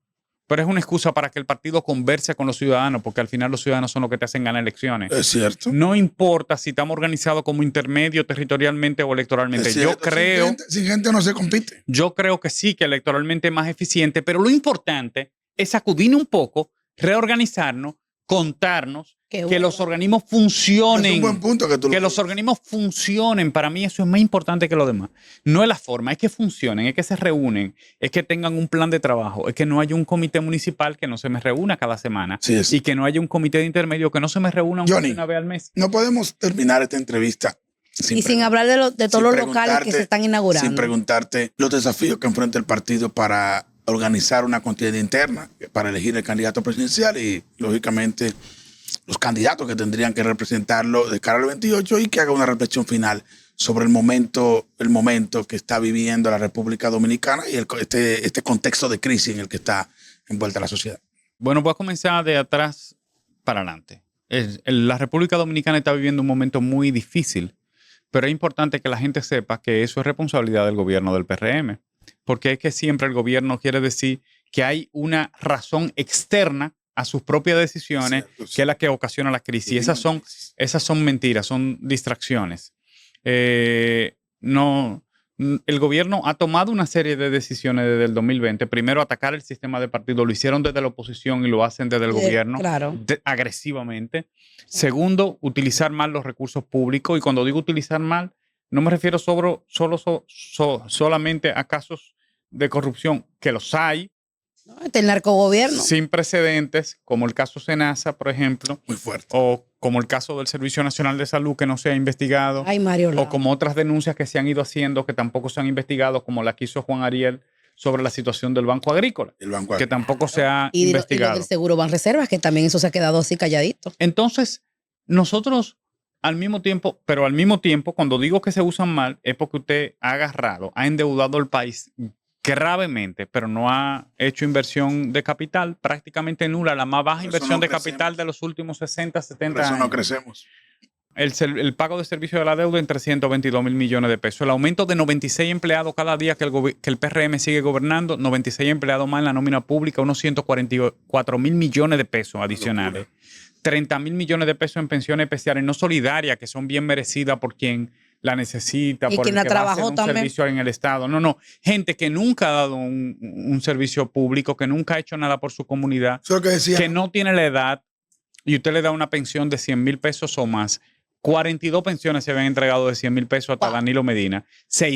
pero es una excusa para que el partido converse con los ciudadanos, porque al final los ciudadanos son los que te hacen ganar elecciones. Es cierto. No importa si estamos organizados como intermedio territorialmente o electoralmente. Es cierto. Yo creo, Sin gente no se compite. yo creo que sí, que electoralmente es más eficiente, pero lo importante es sacudirnos un poco, reorganizarnos, contarnos, que los organismos funcionen. Es un buen punto que tú lo Que los dices. organismos funcionen. Para mí eso es más importante que lo demás. No es la forma, es que funcionen, es que se reúnen, es que tengan un plan de trabajo, es que no haya un comité municipal que no se me reúna cada semana Sí, es. y que no haya un comité de intermedio que no se me reúna Johnny, una vez al mes. No podemos terminar esta entrevista Y sin hablar de todos sin los locales que se están inaugurando. Sin preguntarte los desafíos que enfrenta el partido para organizar una contienda interna, para elegir el candidato presidencial y, lógicamente, los candidatos que tendrían que representarlo de cara al 28 y que haga una reflexión final sobre el momento que está viviendo la República Dominicana y este contexto de crisis en el que está envuelta la sociedad. Bueno, voy a comenzar de atrás para adelante. La República Dominicana está viviendo un momento muy difícil, pero es importante que la gente sepa que eso es responsabilidad del gobierno del PRM, porque es que siempre el gobierno quiere decir que hay una razón externa a sus propias decisiones, Cierto, sí. que es la que ocasiona la crisis. Esas son mentiras, son distracciones. No, el gobierno ha tomado una serie de decisiones desde el 2020. Primero, atacar el sistema de partido. Lo hicieron desde la oposición y lo hacen desde el gobierno Claro. agresivamente. Segundo, utilizar mal los recursos públicos. Y cuando digo utilizar mal, no me refiero solamente a casos de corrupción, que los hay, El narcogobierno. sin precedentes, como el caso Senasa, por ejemplo, Muy fuerte. o como el caso del Servicio Nacional de Salud, que no se ha investigado, Ay, Mario Lau. o como otras denuncias que se han ido haciendo que tampoco se han investigado, como la que hizo Juan Ariel sobre la situación del Banco Agrícola, El Banco que tampoco se ha Y lo investigado. del seguro Banreservas, que también eso se ha quedado así calladito. Entonces, nosotros al mismo tiempo, cuando digo que se usan mal, es porque usted ha agarrado, ha endeudado el país gravemente, pero no ha hecho inversión de capital, prácticamente nula, la más baja Por eso inversión no de capital crecemos. de los últimos 60, 70 Por eso años. no crecemos. El pago de servicio de la deuda en 322 mil millones de pesos. El aumento de 96 empleados cada día que el PRM sigue gobernando, 96 empleados más en la nómina pública, unos 144 mil millones de pesos adicionales. 30 mil millones de pesos en pensiones especiales no solidarias, que son bien merecidas por quien la necesita, Y por quien el la que va a hacer trabajó un también. servicio en el Estado. No. Gente que nunca ha dado un servicio público, que nunca ha hecho nada por su comunidad, Eso es lo que decía. que no tiene la edad y usted le da una pensión de 100 mil pesos o más. 42 pensiones se habían entregado de 100 mil pesos hasta Wow. Danilo Medina.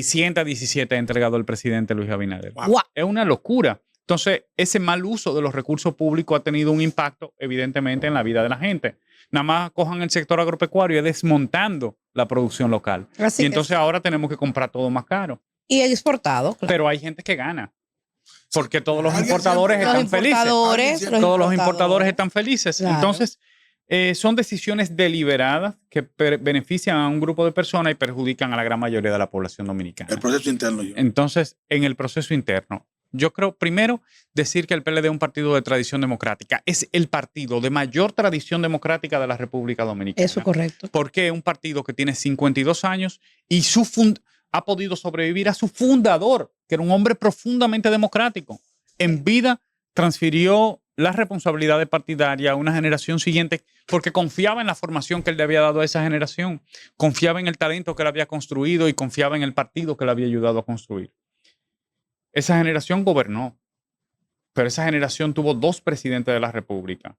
617 ha entregado el presidente Luis Abinader. Wow. Guau. Es una locura. Entonces, ese mal uso de los recursos públicos ha tenido un impacto, evidentemente, en la vida de la gente. Nada más cojan el sector agropecuario y desmontando la producción local. Así Y es. entonces ahora tenemos que comprar todo más caro. Y exportado. Claro. Pero hay gente que gana. Porque todos los Alguien importadores siempre- Los están felices. importadores, Alguien Todos los importadores están felices. Claro. Entonces, son decisiones deliberadas que benefician a un grupo de personas y perjudican a la gran mayoría de la población dominicana. El proceso interno. Entonces, en el proceso interno, yo creo, primero, decir que el PLD es un partido de tradición democrática. Es el partido de mayor tradición democrática de la República Dominicana. Eso es correcto. Porque es un partido que tiene 52 años y ha podido sobrevivir a su fundador, que era un hombre profundamente democrático. En vida transfirió la responsabilidad partidaria a una generación siguiente porque confiaba en la formación que él le había dado a esa generación, confiaba en el talento que él había construido y confiaba en el partido que le había ayudado a construir. Esa generación gobernó, pero esa generación tuvo 2 presidentes de la República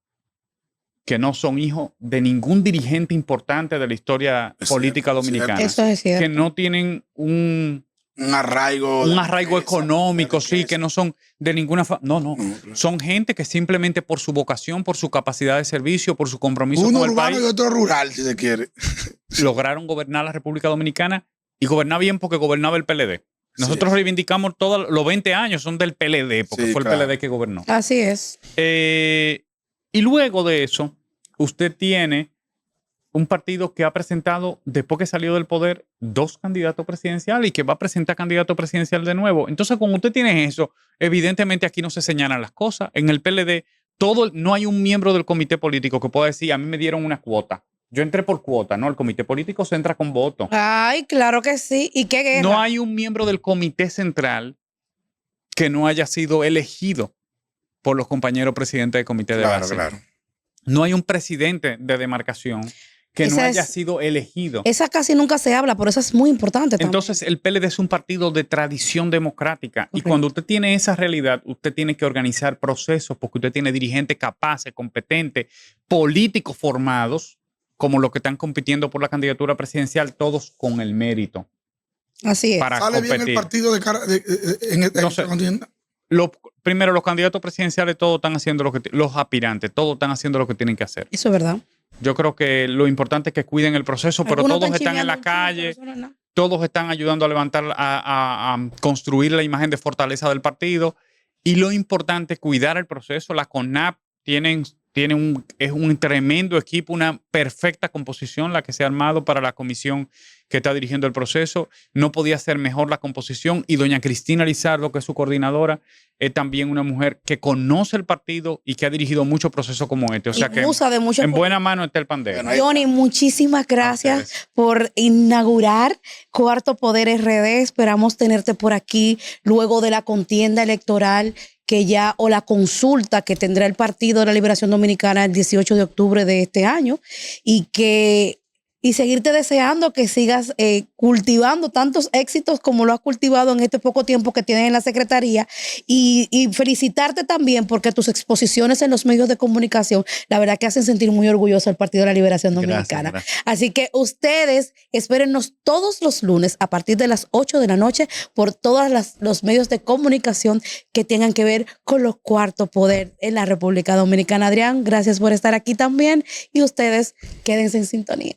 que no son hijos de ningún dirigente importante de la historia Es política cierto, es dominicana, cierto. Eso es cierto. que no tienen un arraigo. económico, sí, que no son de ninguna... No. No, claro. Son gente que simplemente por su vocación, por su capacidad de servicio, por su compromiso Uno con el urbano país, y otro rural, si se quiere. lograron gobernar la República Dominicana y gobernar bien porque gobernaba el PLD. Nosotros Sí. reivindicamos todos los 20 años son del PLD, porque Sí, fue el claro. PLD que gobernó. Así es. Y luego de eso, usted tiene un partido que ha presentado, después que salió del poder, 2 candidatos presidenciales y que va a presentar candidato presidencial de nuevo. Entonces, cuando usted tiene eso, evidentemente aquí no se señalan las cosas. En el PLD, no hay un miembro del comité político que pueda decir, a mí me dieron una cuota. Yo entré por cuota, ¿no? El comité político se entra con voto. Ay, claro que sí. ¿Y qué guerra? No hay un miembro del comité central que no haya sido elegido por los compañeros presidentes del comité de base. Claro. No hay un presidente de demarcación que no Esa haya es- sido elegido. Esa casi nunca se habla, pero eso es muy importante también. Entonces, el PLD es un partido de tradición democrática. Y Correcto. cuando usted tiene esa realidad, usted tiene que organizar procesos porque usted tiene dirigentes capaces, competentes, políticos formados, como los que están compitiendo por la candidatura presidencial, todos con el mérito Así es. para Sale bien el competir. partido en esta Entonces, contienda. Primero, los candidatos presidenciales todos están haciendo lo que los aspirantes, todos están haciendo lo que tienen que hacer. Eso es verdad. Yo creo que lo importante es que cuiden el proceso, pero Algunos todos están en chimeando la un chin, pero calle, eso no es nada. todos están ayudando a levantar, a construir la imagen de fortaleza del partido. Y lo importante es cuidar el proceso. La CONAP es un tremendo equipo, una perfecta composición la que se ha armado para la comisión que está dirigiendo el proceso. No podía ser mejor la composición. Y doña Cristina Lizardo, que es su coordinadora, es también una mujer que conoce el partido y que ha dirigido muchos procesos como este. O sea Y que musa de mucho en buena mano está el pandero. Bueno, ahí Johnny, muchísimas gracias ustedes. por inaugurar Cuarto Poder RD. Esperamos tenerte por aquí luego de la contienda electoral o la consulta que tendrá el Partido de la Liberación Dominicana el 18 de octubre de este año y seguirte deseando que sigas cultivando tantos éxitos como lo has cultivado en este poco tiempo que tienes en la Secretaría y felicitarte también porque tus exposiciones en los medios de comunicación, la verdad que hacen sentir muy orgulloso al Partido de la Liberación Dominicana. Gracias. Así que ustedes espérennos todos los lunes a partir de las 8 de la noche por todos los medios de comunicación que tengan que ver con los Cuarto Poder en la República Dominicana. Adrián, gracias por estar aquí también y ustedes quédense en sintonía.